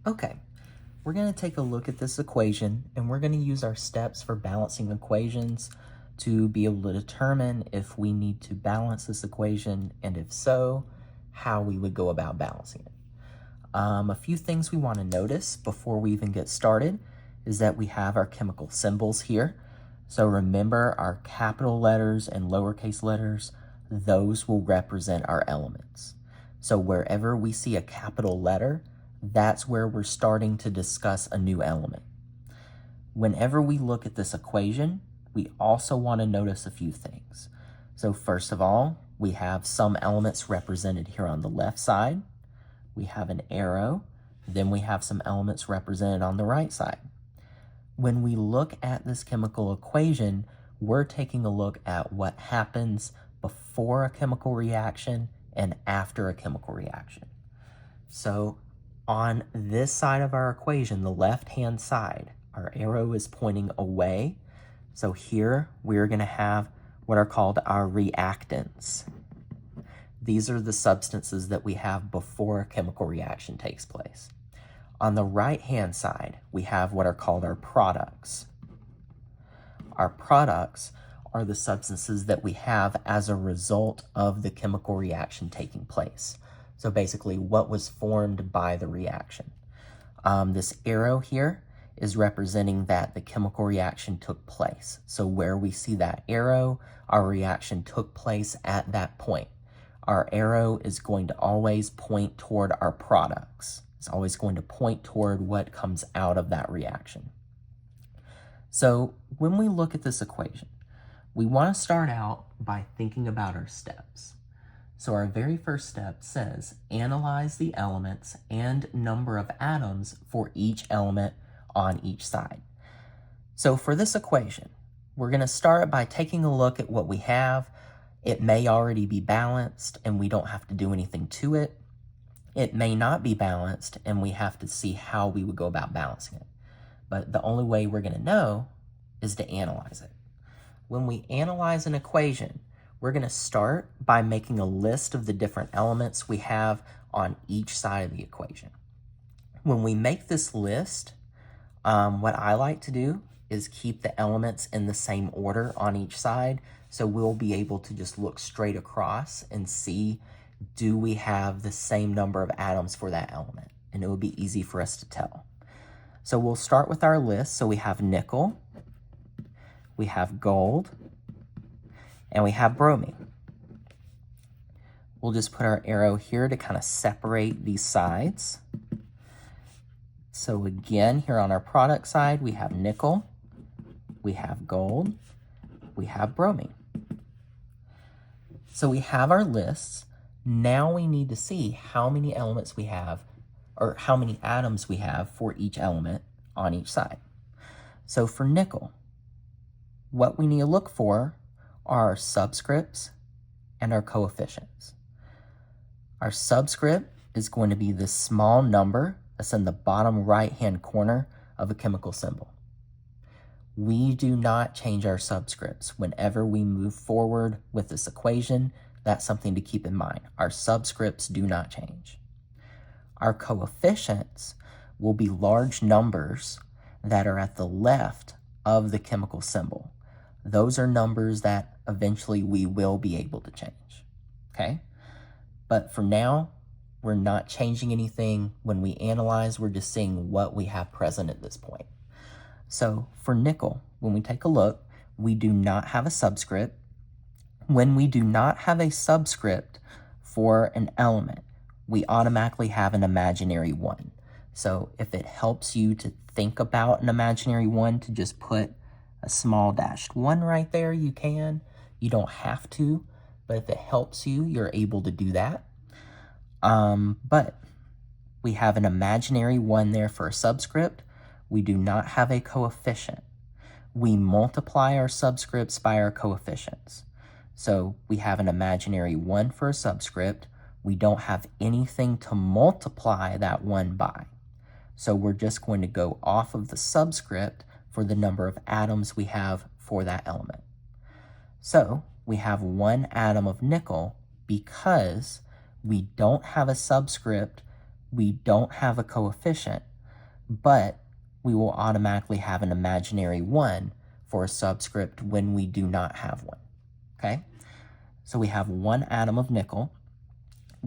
Okay, we're going to take a look at this equation and we're going to use our steps for balancing equations to be able to determine if we need to balance this equation, and if so, how we would go about balancing it. A few things we want to notice before we even get started is that we have our chemical symbols here. So remember, our capital letters and lowercase letters, those will represent our elements. So wherever we see a capital letter, that's where we're starting to discuss a new element. Whenever we look at this equation, we also want to notice a few things. So first of all, we have some elements represented here on the left side. We have an arrow, then we have some elements represented on the right side. When we look at this chemical equation, we're taking a look at what happens before a chemical reaction and after a chemical reaction. So on this side of our equation, the left-hand side, our arrow is pointing away. So here we're going to have what are called our reactants. These are the substances that we have before a chemical reaction takes place. On the right-hand side, we have what are called our products. Our products are the substances that we have as a result of the chemical reaction taking place. So basically, what was formed by the reaction. This arrow here is representing that the chemical reaction took place. So where we see that arrow, our reaction took place at that point. Our arrow is going to always point toward our products. It's always going to point toward what comes out of that reaction. So when we look at this equation, we want to start out by thinking about our steps. So our very first step says, analyze the elements and number of atoms for each element on each side. So for this equation, we're going to start by taking a look at what we have. It may already be balanced and we don't have to do anything to it. It may not be balanced and we have to see how we would go about balancing it. But the only way we're going to know is to analyze it. When we analyze an equation, we're going to start by making a list of the different elements we have on each side of the equation. When we make this list, what I like to do is keep the elements in the same order on each side, so we'll be able to just look straight across and see, do we have the same number of atoms for that element? And it will be easy for us to tell. So we'll start with our list. So we have nickel, we have gold, and we have bromine. We'll just put our arrow here to kind of separate these sides. So again, here on our product side, we have nickel, we have gold, we have bromine. So we have our lists. Now we need to see how many elements we have, or how many atoms we have for each element on each side. So for nickel, what we need to look for are our subscripts and our coefficients. Our subscript is going to be this small number that's in the bottom right-hand corner of a chemical symbol. We do not change our subscripts whenever we move forward with this equation. That's something to keep in mind. Our subscripts do not change. Our coefficients will be large numbers that are at the left of the chemical symbol. Those are numbers that eventually we will be able to change, okay? But for now, we're not changing anything. When we analyze, we're just seeing what we have present at this point. So for nickel, when we take a look, we do not have a subscript. When we do not have a subscript for an element, we automatically have an imaginary 1. So if it helps you to think about an imaginary 1, to just put a small dashed 1 right there, you can. You don't have to, but if it helps you, you're able to do that. But we have an imaginary 1 there for a subscript. We do not have a coefficient. We multiply our subscripts by our coefficients. So we have an imaginary 1 for a subscript. We don't have anything to multiply that 1 by. So we're just going to go off of the subscript for the number of atoms we have for that element. So we have 1 atom of nickel because we don't have a subscript, we don't have a coefficient, but we will automatically have an imaginary 1 for a subscript when we do not have one, okay? So we have 1 atom of nickel.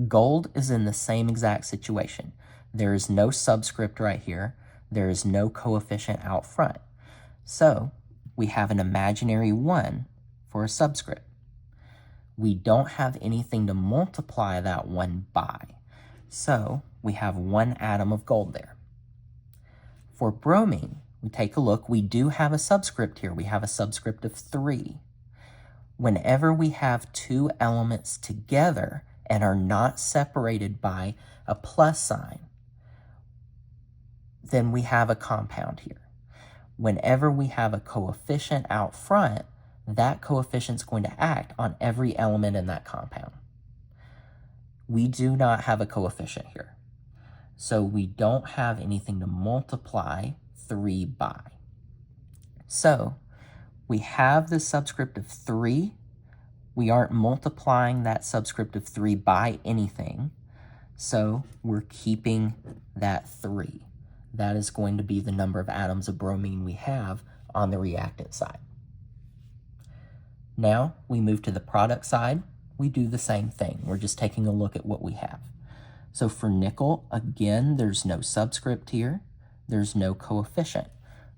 Gold is in the same exact situation. There is no subscript right here. There is no coefficient out front. So we have an imaginary 1 for a subscript. We don't have anything to multiply that 1 by. So we have 1 atom of gold there. For bromine, we take a look. We do have a subscript here. We have a subscript of 3. Whenever we have 2 elements together and are not separated by a plus sign, then we have a compound here. Whenever we have a coefficient out front, that coefficient is going to act on every element in that compound. We do not have a coefficient here, so we don't have anything to multiply 3 by. So we have the subscript of 3. We aren't multiplying that subscript of 3 by anything, so we're keeping that 3. That is going to be the number of atoms of bromine we have on the reactant side. Now we move to the product side. We do the same thing. We're just taking a look at what we have. So for nickel, again, there's no subscript here. There's no coefficient.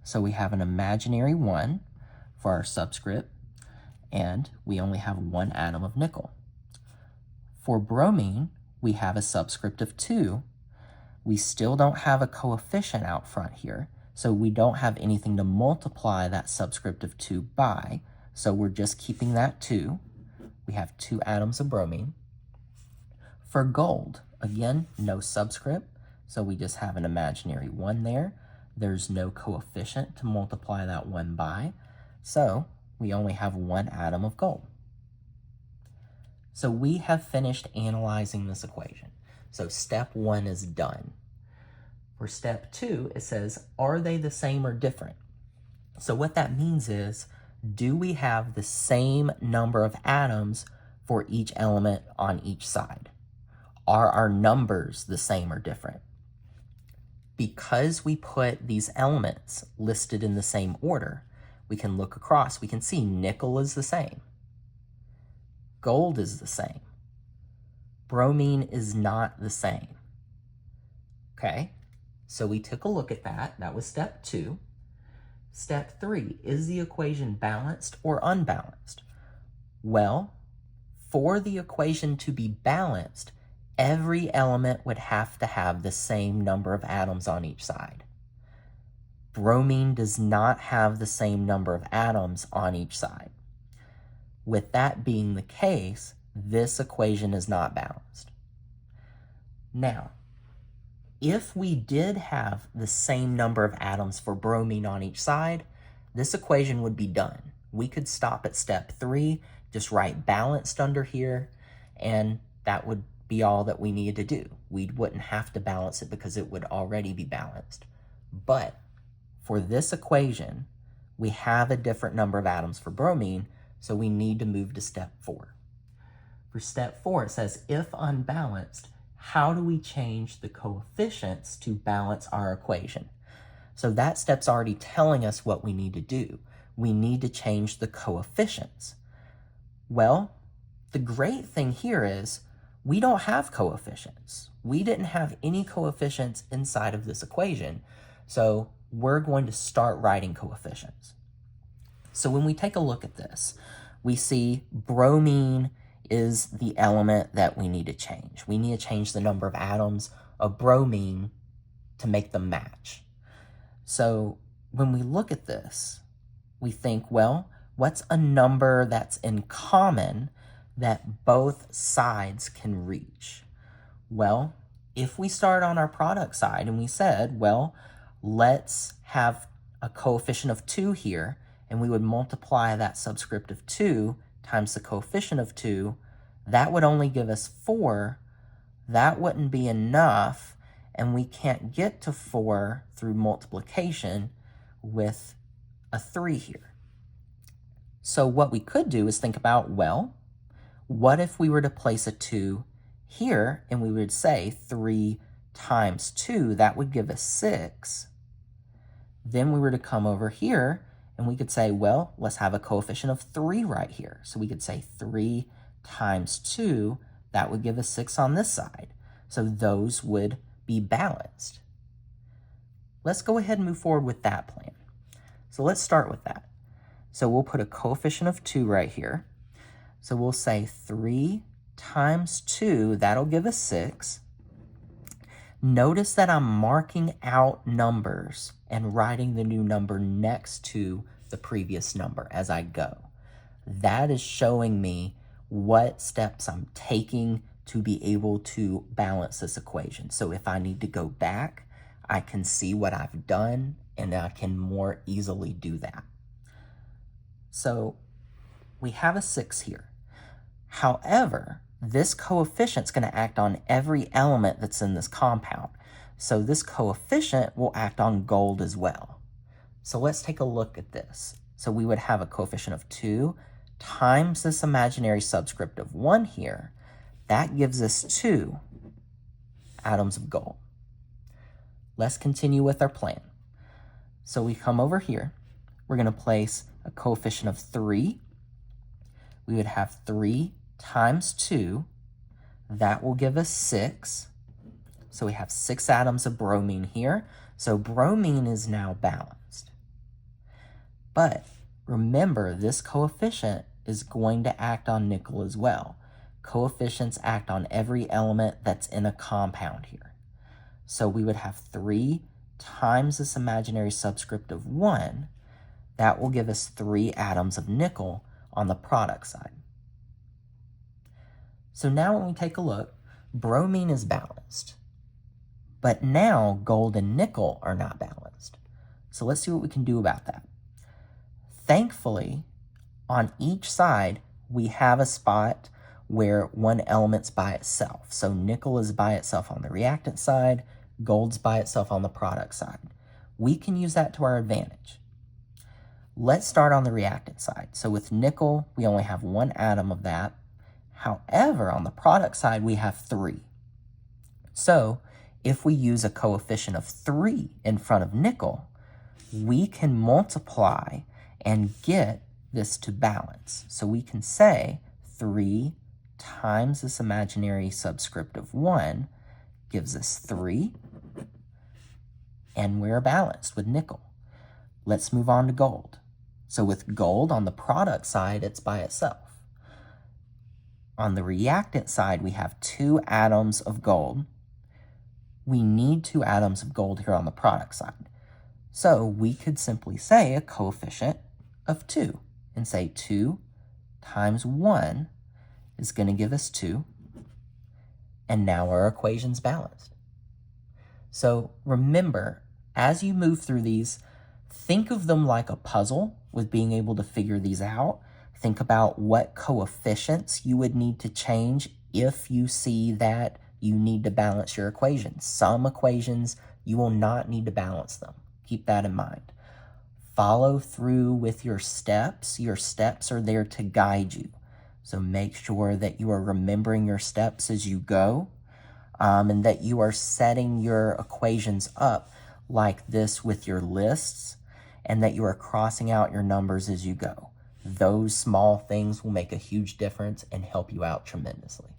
So we have an imaginary 1 for our subscript, and we only have 1 atom of nickel. For bromine, we have a subscript of 2. We still don't have a coefficient out front here, so we don't have anything to multiply that subscript of 2 by, so we're just keeping that 2. We have 2 atoms of bromine. For gold, again, no subscript, so we just have an imaginary 1 there. There's no coefficient to multiply that 1 by, so we only have 1 atom of gold. So we have finished analyzing this equation. So step 1 is done. For step 2, it says, are they the same or different? So what that means is, do we have the same number of atoms for each element on each side? Are our numbers the same or different? Because we put these elements listed in the same order, we can look across. We can see nickel is the same. Gold is the same. Bromine is not the same. Okay, so we took a look at that. That was step 2. Step 3, is the equation balanced or unbalanced? Well, for the equation to be balanced, every element would have to have the same number of atoms on each side. Bromine does not have the same number of atoms on each side. With that being the case, this equation is not balanced. Now, if we did have the same number of atoms for bromine on each side, this equation would be done. We could stop at step 3, just write balanced under here, and that would be all that we needed to do. We wouldn't have to balance it because it would already be balanced. But for this equation, we have a different number of atoms for bromine, so we need to move to step 4. For step 4, it says, if unbalanced, how do we change the coefficients to balance our equation? So that step's already telling us what we need to do. We need to change the coefficients. Well, the great thing here is we don't have coefficients. We didn't have any coefficients inside of this equation, so we're going to start writing coefficients. So when we take a look at this, we see bromine is the element that we need to change. We need to change the number of atoms of bromine to make them match. So when we look at this, we think, well, what's a number that's in common that both sides can reach? Well, if we start on our product side and we said, well, let's have a coefficient of 2 here, and we would multiply that subscript of 2 times the coefficient of 2, that would only give us 4. That wouldn't be enough, and we can't get to 4 through multiplication with a 3 here. So what we could do is think about, well, what if we were to place a 2 here, and we would say 3 times 2, that would give us 6. then we were to come over here and we could say, well, let's have a coefficient of 3 right here. So we could say 3 times 2, that would give us 6 on this side. So those would be balanced. Let's go ahead and move forward with that plan. So let's start with that. So we'll put a coefficient of 2 right here. So we'll say 3 times 2, that'll give us 6. Notice that I'm marking out numbers and writing the new number next to the previous number as I go. That is showing me what steps I'm taking to be able to balance this equation. So if I need to go back, I can see what I've done and I can more easily do that. So we have a 6 here. However, this coefficient is going to act on every element that's in this compound. So this coefficient will act on gold as well. So let's take a look at this. So we would have a coefficient of 2 times this imaginary subscript of 1 here. That gives us 2 atoms of gold. Let's continue with our plan. So we come over here. We're going to place a coefficient of 3. We would have 3 times 2, that will give us 6. So we have 6 atoms of bromine here. So bromine is now balanced. But remember, this coefficient is going to act on nickel as well. Coefficients act on every element that's in a compound here. So we would have 3 times this imaginary subscript of 1. That will give us 3 atoms of nickel on the product side. So now when we take a look, bromine is balanced. But now gold and nickel are not balanced. So let's see what we can do about that. Thankfully, on each side, we have a spot where one element's by itself. So nickel is by itself on the reactant side, gold's by itself on the product side. We can use that to our advantage. Let's start on the reactant side. So with nickel, we only have 1 atom of that. However, on the product side, we have 3. So if we use a coefficient of 3 in front of nickel, we can multiply and get this to balance. So we can say 3 times this imaginary subscript of 1 gives us 3, and we're balanced with nickel. Let's move on to gold. So with gold on the product side, it's by itself. On the reactant side, we have 2 atoms of gold. We need 2 atoms of gold here on the product side. So we could simply say a coefficient of 2 and say 2 times 1 is going to give us 2. And now our equation's balanced. So remember, as you move through these, think of them like a puzzle with being able to figure these out. Think about what coefficients you would need to change if you see that you need to balance your equations. Some equations, you will not need to balance them. Keep that in mind. Follow through with your steps. Your steps are there to guide you. So make sure that you are remembering your steps as you go, and that you are setting your equations up like this with your lists, and that you are crossing out your numbers as you go. Those small things will make a huge difference and help you out tremendously.